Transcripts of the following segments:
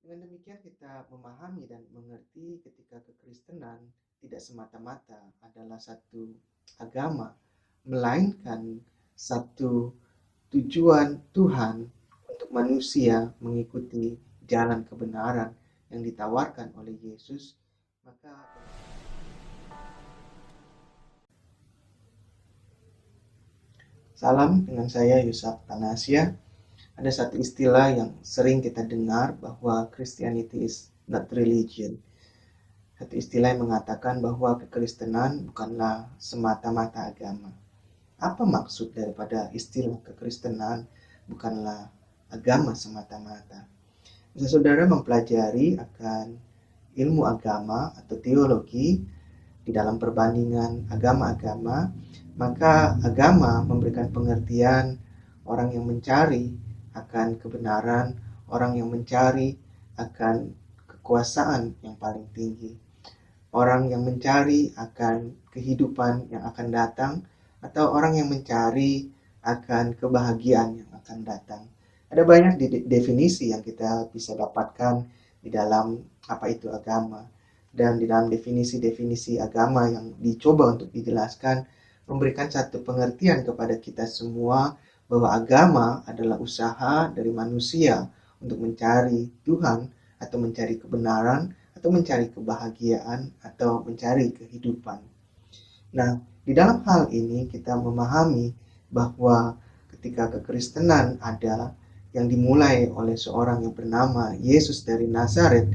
Dengan demikian kita memahami dan mengerti ketika kekristenan tidak semata-mata adalah satu agama, melainkan satu tujuan Tuhan untuk manusia mengikuti jalan kebenaran yang ditawarkan oleh Yesus. Maka salam, dengan saya Yusuf Tanasya. Ada satu istilah yang sering kita dengar bahwa Christianity is not religion. Satu istilah yang mengatakan bahwa kekristenan bukanlah semata-mata agama. Apa maksud daripada istilah kekristenan bukanlah agama semata-mata? Bisa saudara mempelajari akan ilmu agama atau teologi di dalam perbandingan agama-agama, maka agama memberikan pengertian orang yang mencari akan kebenaran, orang yang mencari akan kekuasaan yang paling tinggi, orang yang mencari akan kehidupan yang akan datang, atau orang yang mencari akan kebahagiaan yang akan datang. Ada banyak definisi yang kita bisa dapatkan di dalam apa itu agama. Dan di dalam definisi-definisi agama yang dicoba untuk dijelaskan, memberikan satu pengertian kepada kita semua bahwa agama adalah usaha dari manusia untuk mencari Tuhan atau mencari kebenaran atau mencari kebahagiaan atau mencari kehidupan. Nah, di dalam hal ini kita memahami bahwa ketika kekristenan ada yang dimulai oleh seorang yang bernama Yesus dari Nazaret,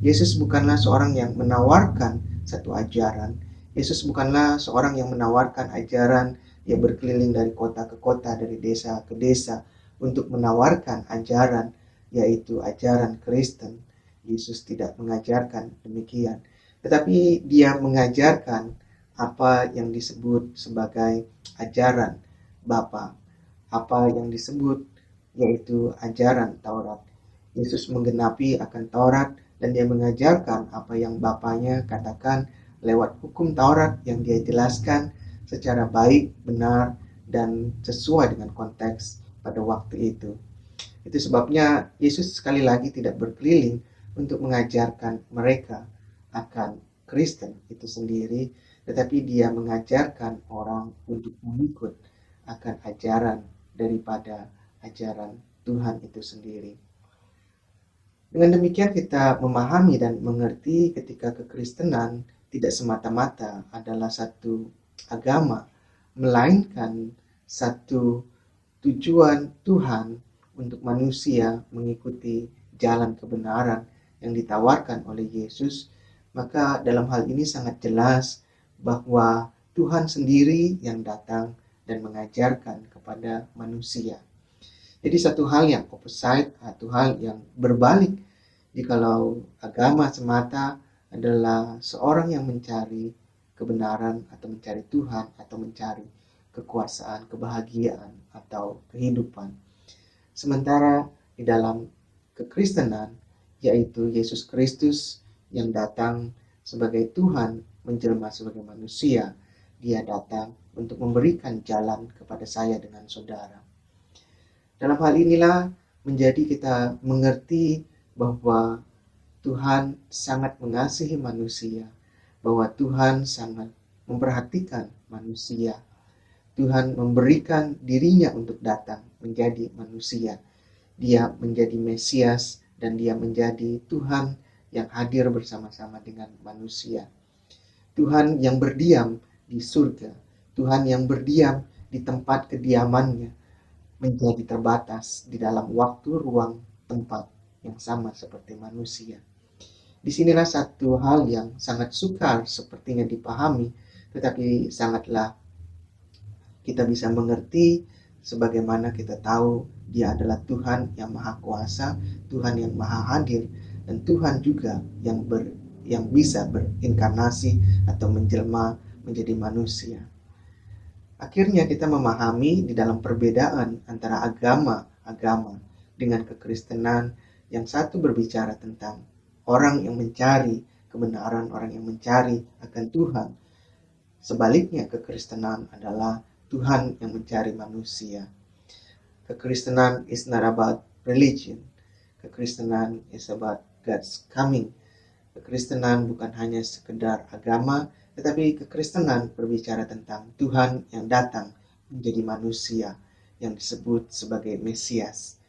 Yesus bukanlah seorang yang menawarkan satu ajaran. Yesus bukanlah seorang yang menawarkan ajaran yang berkeliling dari kota ke kota, dari desa ke desa untuk menawarkan ajaran, yaitu ajaran Kristen. Yesus tidak mengajarkan demikian, tetapi dia mengajarkan apa yang disebut sebagai ajaran Bapa, apa yang disebut yaitu ajaran Taurat. Yesus menggenapi akan Taurat dan dia mengajarkan apa yang Bapanya katakan lewat hukum Taurat yang dia jelaskan secara baik, benar, dan sesuai dengan konteks pada waktu itu. Itu sebabnya Yesus sekali lagi tidak berkeliling untuk mengajarkan mereka akan Kristen itu sendiri, tetapi dia mengajarkan orang untuk mengikut akan ajaran daripada ajaran Tuhan itu sendiri. Dengan demikian kita memahami dan mengerti ketika kekristenan tidak semata-mata adalah satu agama, melainkan satu tujuan Tuhan untuk manusia mengikuti jalan kebenaran yang ditawarkan oleh Yesus. Maka dalam hal ini sangat jelas bahwa Tuhan sendiri yang datang dan mengajarkan kepada manusia. Jadi satu hal yang opposite, satu hal yang berbalik. Jikalau agama semata adalah seorang yang mencari kebenaran atau mencari Tuhan atau mencari kekuasaan, kebahagiaan atau kehidupan. Sementara di dalam kekristenan, yaitu Yesus Kristus yang datang sebagai Tuhan menjelma sebagai manusia, dia datang untuk memberikan jalan kepada saya dengan saudara. Dalam hal inilah menjadi kita mengerti bahwa Tuhan sangat mengasihi manusia, bahwa Tuhan sangat memperhatikan manusia. Tuhan memberikan dirinya untuk datang menjadi manusia. Dia menjadi Mesias dan dia menjadi Tuhan yang hadir bersama-sama dengan manusia. Tuhan yang berdiam di surga, Tuhan yang berdiam di tempat kediamannya, menjadi terbatas di dalam waktu, ruang, tempat yang sama seperti manusia. Disinilah satu hal yang sangat sukar sepertinya dipahami, tetapi sangatlah kita bisa mengerti sebagaimana kita tahu dia adalah Tuhan yang maha kuasa, Tuhan yang maha hadir, dan Tuhan juga yang bisa berinkarnasi atau menjelma menjadi manusia. Akhirnya kita memahami di dalam perbedaan antara agama-agama dengan kekristenan, yang satu berbicara tentang orang yang mencari kebenaran, orang yang mencari akan Tuhan. Sebaliknya kekristenan adalah Tuhan yang mencari manusia. Kekristenan is not about religion. Kekristenan is about God's coming. Kekristenan bukan hanya sekedar agama, tetapi kekristenan berbicara tentang Tuhan yang datang menjadi manusia yang disebut sebagai Mesias.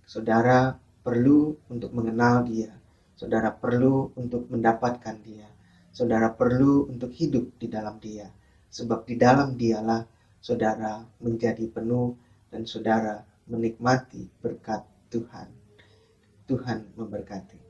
Saudara perlu untuk mengenal Dia. Saudara perlu untuk mendapatkan Dia. Saudara perlu untuk hidup di dalam Dia. Sebab di dalam Dialah saudara menjadi penuh dan saudara menikmati berkat Tuhan. Tuhan memberkati.